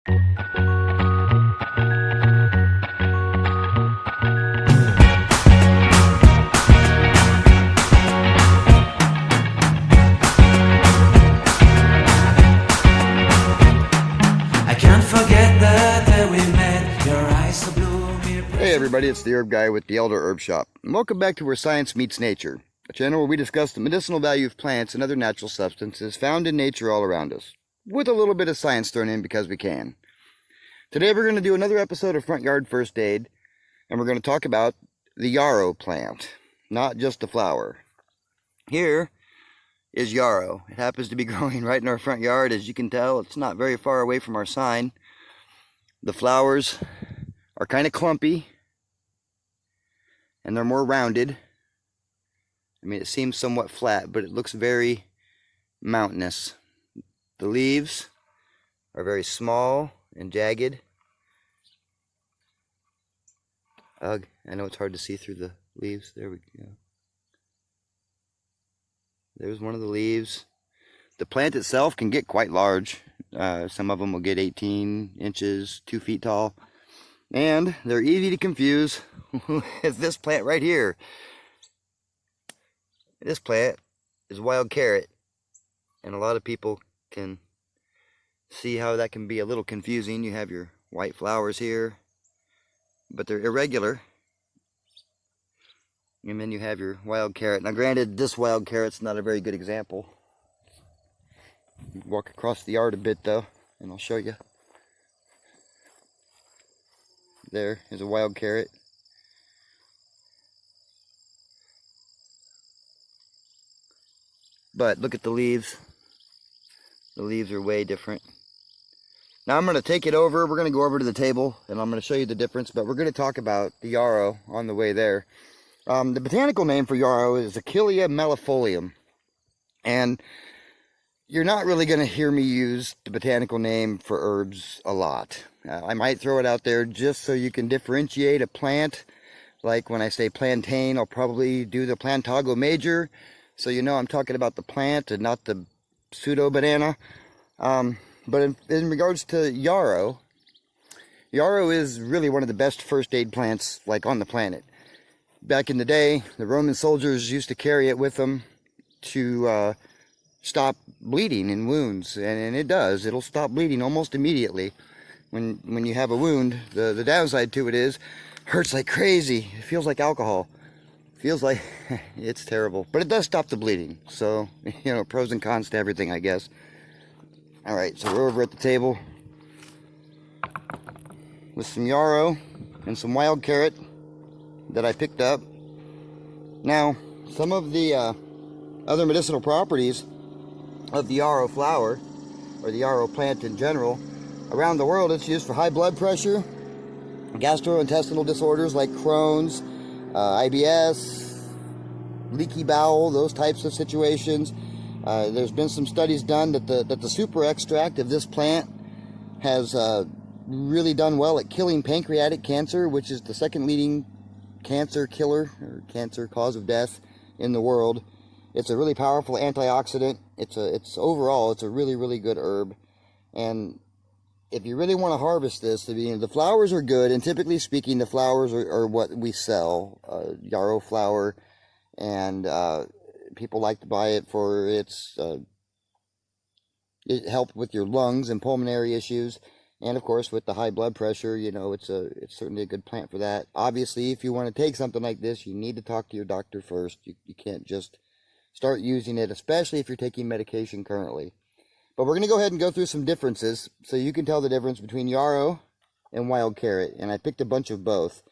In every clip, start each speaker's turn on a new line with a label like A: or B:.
A: Hey everybody, it's the Herb Guy with the Elder Herb Shop, and welcome back to Where Science Meets Nature, a channel where we discuss the medicinal value of plants and other natural substances found in nature all around us, with a little bit of science thrown in because we can. Today we're going to do another episode of Front Yard First Aid, and we're going to talk about the yarrow plant, not just the flower. Here is yarrow. It happens to be growing right in our front yard. As you can tell, it's not very far away from our sign. The flowers are kind of clumpy, and they're more rounded. I mean, it seems somewhat flat, but it looks very mountainous. The leaves are very small and jagged. Ugh, I know it's hard to see through the leaves. There we go. There's one of the leaves. The plant itself can get quite large. Some of them will get 18 inches, 2 feet tall. And they're easy to confuse with this plant right here. This plant is wild carrot, and a lot of people can see how that can be a little confusing. You have your white flowers here, but they're irregular. And then you have your wild carrot. Now granted, this wild carrot's not a very good example. Walk across the yard a bit though, and I'll show you. There is a wild carrot. But look at the leaves. The leaves are way different. Now I'm going to take it over. We're going to go over to the table and I'm going to show you the difference. But we're going to talk about the yarrow on the way there. The botanical name for yarrow is Achillea millefolium. And you're not really going to hear me use the botanical name for herbs a lot. I might throw it out there just so you can differentiate a plant. Like when I say plantain, I'll probably do the Plantago major, so you know I'm talking about the plant and not the pseudo banana. But in regards to yarrow, yarrow is really one of the best first aid plants like on the planet. Back in the day, the Roman soldiers used to carry it with them to stop bleeding in wounds, and it does. It'll stop bleeding almost immediately. When you have a wound, the downside to it is, it hurts like crazy. It feels like alcohol. It feels like, it's terrible. But it does stop the bleeding. So, you know, pros and cons to everything, I guess. Alright, so we're over at the table with some yarrow and some wild carrot that I picked up. Now, some of the other medicinal properties of the yarrow flower, or the yarrow plant in general, around the world it's used for high blood pressure, gastrointestinal disorders like Crohn's, IBS, leaky bowel, those types of situations. There's been some studies done that the super extract of this plant has really done well at killing pancreatic cancer, which is the second leading cancer killer, or cancer cause of death in the world. It's a really powerful antioxidant. It's overall a really, really good herb. And if you really want to harvest this, the flowers are good, and typically speaking, the flowers are what we sell, yarrow flower, and people like to buy it for its it help with your lungs and pulmonary issues, and of course with the high blood pressure. You know, it's certainly a good plant for that. Obviously, if you want to take something like this, you need to talk to your doctor first. You can't just start using it, especially if you're taking medication currently. But we're going to go ahead and go through some differences so you can tell the difference between yarrow and wild carrot. And I picked a bunch of both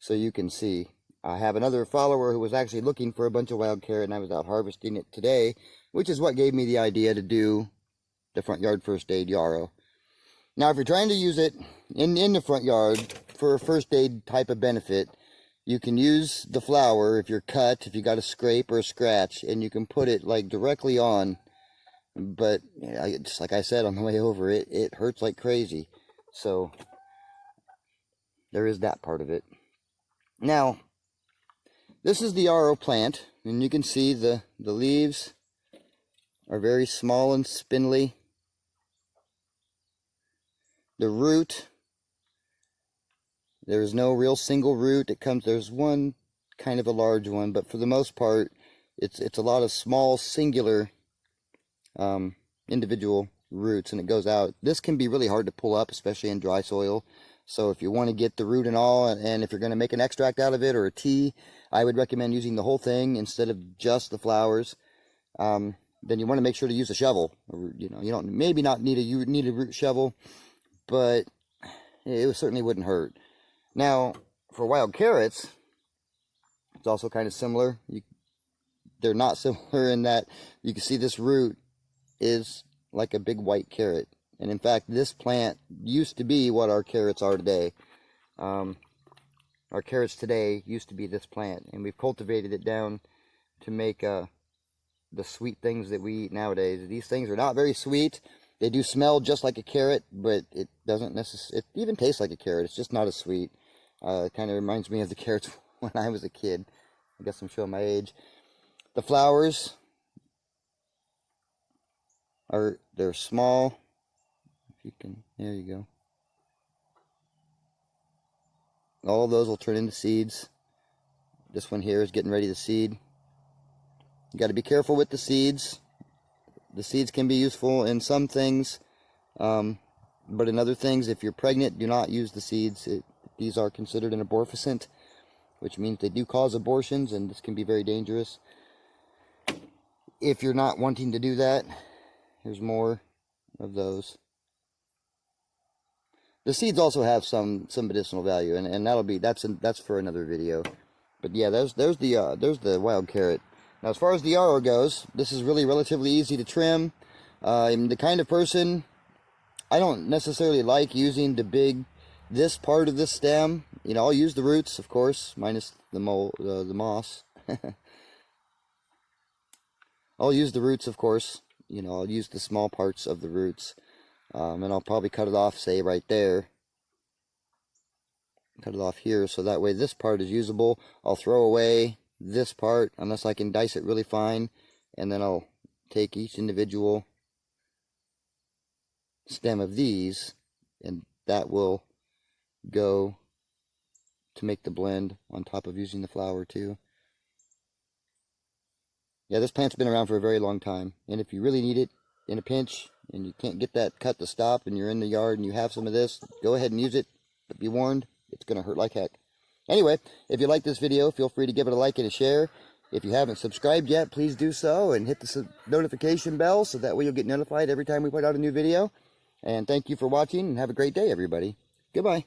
A: so you can see. I have another follower who was actually looking for a bunch of wild carrot, and I was out harvesting it today, which is what gave me the idea to do the front yard first aid yarrow. Now, if you're trying to use it in the front yard for a first aid type of benefit, you can use the flower if you're cut, if you got a scrape or a scratch, and you can put it like directly on. But just like I said on the way over, it hurts like crazy. So there is that part of it. Now, this is the yarrow plant, and you can see the leaves are very small and spindly. The root, there's no real single root. There's one kind of a large one, but for the most part, it's a lot of small singular individual roots, and it goes out. This can be really hard to pull up, especially in dry soil. So if you want to get the root and all, and if you're going to make an extract out of it or a tea, I would recommend using the whole thing instead of just the flowers. Then you want to make sure to use a shovel. You know, you don't maybe not need a root shovel, but it certainly wouldn't hurt. Now, for wild carrots, it's also kind of similar. They're not similar in that you can see this root is like a big white carrot. And in fact, this plant used to be what our carrots are today. Our carrots today used to be this plant, and we've cultivated it down to make the sweet things that we eat nowadays. These things are not very sweet. They do smell just like a carrot, but it doesn't necessarily, it even tastes like a carrot. It's just not as sweet. It kind of reminds me of the carrots when I was a kid. I guess I'm showing my age. The flowers they're small. If you can, there you go. All of those will turn into seeds. This one here is getting ready to seed. You got to be careful with the seeds. The seeds can be useful in some things, but in other things, if you're pregnant, do not use the seeds. These are considered an abortifacient, which means they do cause abortions, and this can be very dangerous. If you're not wanting to do that, here's more of those. The seeds also have some medicinal value, and that's for another video. But yeah, there's the wild carrot. Now, as far as the yarrow goes, this is really relatively easy to trim. I'm the kind of person, I don't necessarily like using this part of this stem. You know, I'll use the roots, of course, minus the moss. I'll use the roots, of course. You know, I'll use the small parts of the roots. And I'll probably cut it off, say, right there. Cut it off here, so that way this part is usable. I'll throw away this part, unless I can dice it really fine. And then I'll take each individual stem of these, and that will go to make the blend on top of using the flower too. Yeah, this plant's been around for a very long time, and if you really need it in a pinch and you can't get that cut to stop and you're in the yard and you have some of this, go ahead and use it, but be warned, it's going to hurt like heck. Anyway, if you like this video, feel free to give it a like and a share. If you haven't subscribed yet, please do so, and hit the notification bell so that way you'll get notified every time we put out a new video. And thank you for watching, and have a great day, everybody. Goodbye.